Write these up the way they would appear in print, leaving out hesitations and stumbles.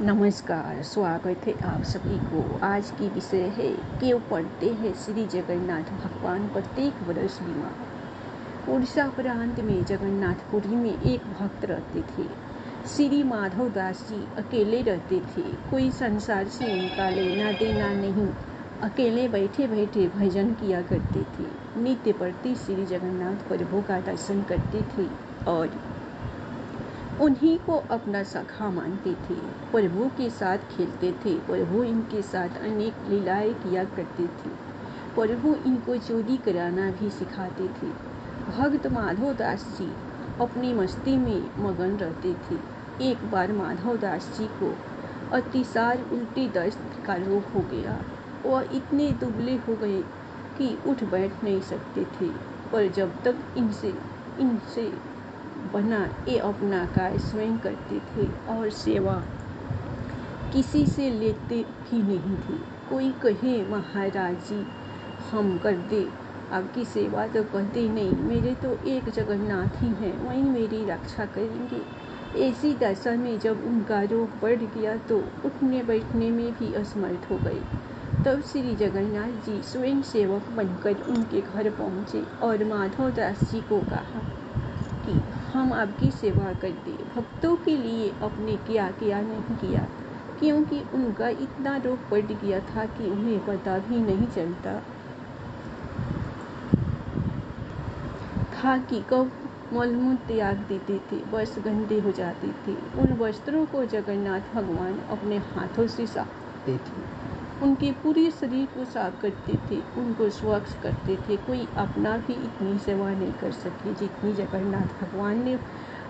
नमस्कार, स्वागत है आप सभी को। आज की विषय है क्यों पड़ते हैं श्री जगन्नाथ भगवान प्रत्येक वर्ष बीमार। उड़ीसा प्रांत में जगन्नाथपुरी में एक भक्त रहते थे। श्री माधव दास जी अकेले रहते थे। कोई संसार से उनका लेना देना नहीं। अकेले बैठे बैठे भजन किया करते थे। नित्य प्रति श्री जगन्नाथ प्रभु का दर्शन करते थे और उन्हीं को अपना सखा मानते थे। प्रभु के साथ खेलते थे। प्रभु इनके साथ अनेक लीलाएं किया करते थे। प्रभु इनको चोरी कराना भी सिखाते थे। भक्त माधव दास जी अपनी मस्ती में मगन रहते थे। एक बार माधव दास जी को अतिसार उल्टी दस्त का रोग हो गया। वह इतने दुबले हो गए कि उठ बैठ नहीं सकते थे, पर जब तक इनसे बना ये अपना कार्य स्वयं करते थे और सेवा किसी से लेते भी नहीं थे। कोई कहे महाराज जी हम कर दे आपकी सेवा, तो कहते नहीं, मेरे तो एक जगन्नाथ ही हैं, वही मेरी रक्षा करेंगे। ऐसी दशा में जब उनका रोग बढ़ गया तो उठने बैठने में भी असमर्थ हो गए। तब श्री जगन्नाथ जी स्वयं सेवक बनकर उनके घर पहुँचे और माधव दास जी को कहा कि हम आपकी सेवा कर दे। भक्तों के लिए अपने क्या क्या नहीं किया, क्योंकि उनका इतना रोग बढ़ गया था कि उन्हें पता भी नहीं चलता था कि कब मलमूत्र त्याग देते थे, बस गंदे हो जाते थे। उन वस्त्रों को जगन्नाथ भगवान अपने हाथों से साफते थे। उनके पूरे शरीर को साफ करते थे, उनको स्वच्छ करते थे। कोई अपना भी इतनी सेवा नहीं कर सके जितनी जगन्नाथ भगवान ने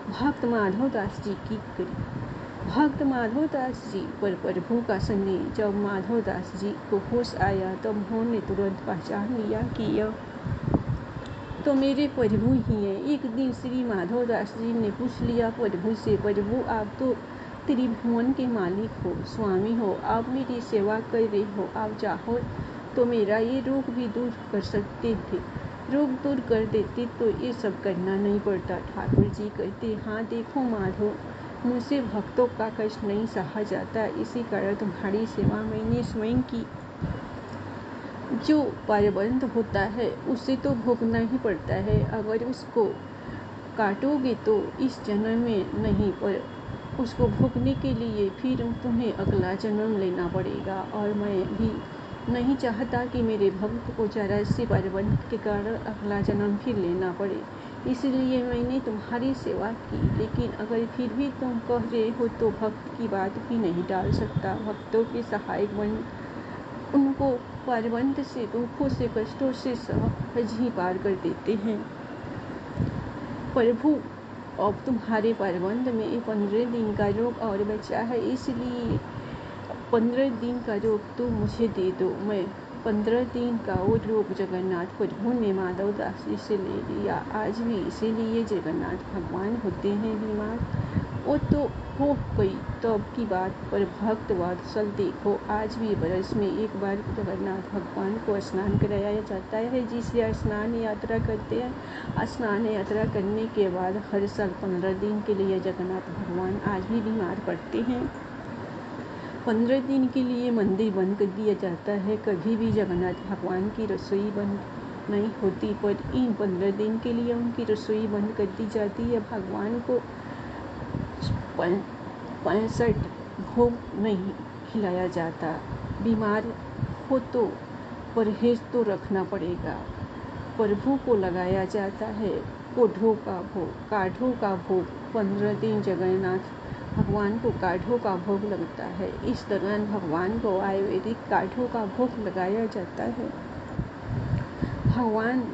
भक्त माधव दास जी की करी। भक्त माधव दास जी पर प्रभु का स्नेह। जब माधव दास जी को होश आया तब उन्होंने तुरंत पहचान लिया कि यह तो मेरे प्रभु ही हैं। एक दिन श्री माधव दास जी ने पूछ लिया प्रभु से, प्रभु आप तो त्रिभुवन के मालिक हो, स्वामी हो, आप मेरी सेवा कर रहे हो, आप चाहो तो मेरा ये रोग भी दूर कर सकते थे। रोग दूर कर देते तो ये सब करना नहीं पड़ता। ठाकुर जी कहते, हाँ देखो माधव, मुझसे भक्तों का कष्ट नहीं सहा जाता, इसी कारण तुम्हारी सेवा मैंने स्वयं की। जो पारबंध होता है उसे तो भोगना ही पड़ता है। अगर उसको काटोगे तो इस जन्म में नहीं, पर उसको भोगने के लिए फिर तुम्हें अगला जन्म लेना पड़ेगा। और मैं भी नहीं चाहता कि मेरे भक्त को जरा से पारबंध के कारण अगला जन्म फिर लेना पड़े, इसलिए मैंने तुम्हारी सेवा की। लेकिन अगर फिर भी तुम कह रहे हो तो भक्त की बात भी नहीं टाल सकता। भक्तों के सहायक बन उनको पारबंध से, दुखों से, कष्टों से सहज ही पार कर देते हैं। प्रभु अब तुम्हारे पारबंध में 15 दिन का रोग और बचा है, इसलिए 15 दिन का रोग तो मुझे दे दो। मैं 15 दिन का वो रोग जगन्नाथ प्रभु ने माधव दास जी से ले लिया। आज भी इसीलिए जगन्नाथ भगवान होते हैं बीमार। वो तो हो गई तब की बात, पर भक्त वात्सल देखो, आज भी बरस में एक बार जगन्नाथ भगवान को स्नान कराया जाता है, जिसे स्नान यात्रा कहते हैं। स्नान यात्रा करने के बाद हर साल 15 दिन के लिए जगन्नाथ भगवान आज भी बीमार पड़ते हैं। 15 दिन के लिए मंदिर बंद कर दिया जाता है। कभी भी जगन्नाथ भगवान की रसोई बंद नहीं होती, पर इन 15 दिन के लिए उनकी रसोई बंद कर दी जाती है। भगवान को 65 भोग नहीं खिलाया जाता। बीमार हो तो परहेज तो रखना पड़ेगा। प्रभु को लगाया जाता है कोढ़ों का भोग, काढ़ों का भोग। 15 दिन जगन्नाथ भगवान को काढ़ों का भोग लगता है। इस दौरान भगवान को आयुर्वेदिक काढ़ों का भोग लगाया जाता है। भगवान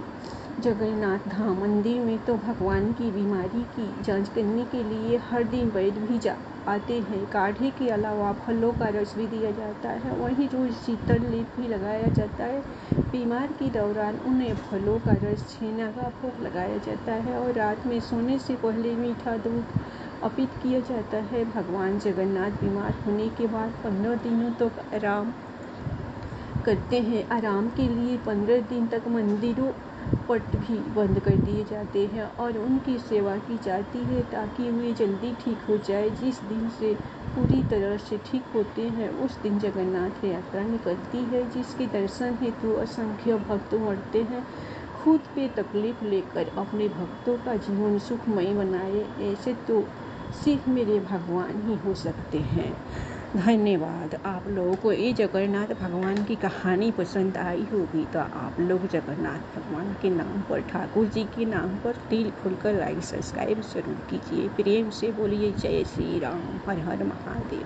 जगन्नाथ धाम मंदिर में तो भगवान की बीमारी की जांच करने के लिए हर दिन वैद्य भी आते हैं। काढ़े के अलावा फलों का रस भी दिया जाता है। वहीं रोज शीतल लेप भी लगाया जाता है। बीमार के दौरान उन्हें फलों का रस, छेना का भोग लगाया जाता है और रात में सोने से पहले मीठा दूध अर्पित किया जाता है। भगवान जगन्नाथ बीमार होने के बाद 15 दिनों तक आराम करते हैं। आराम के लिए 15 दिन तक मंदिरों पट भी बंद कर दिए जाते हैं और उनकी सेवा की जाती है ताकि वे जल्दी ठीक हो जाए। जिस दिन से पूरी तरह से ठीक होते हैं, उस दिन जगन्नाथ यात्रा निकलती है, जिसके दर्शन हेतु असंख्य भक्त उमड़ते हैं। खुद पे तकलीफ लेकर अपने भक्तों का जीवन सुखमय बनाए, ऐसे तो सिर्फ मेरे भगवान ही हो सकते हैं। धन्यवाद। आप लोगों को ये जगन्नाथ भगवान की कहानी पसंद आई होगी तो आप लोग जगन्नाथ भगवान के नाम पर, ठाकुर जी के नाम पर दिल खोलकर लाइक सब्सक्राइब जरूर कीजिए। प्रेम से बोलिए जय श्री राम, हर हर महादेव।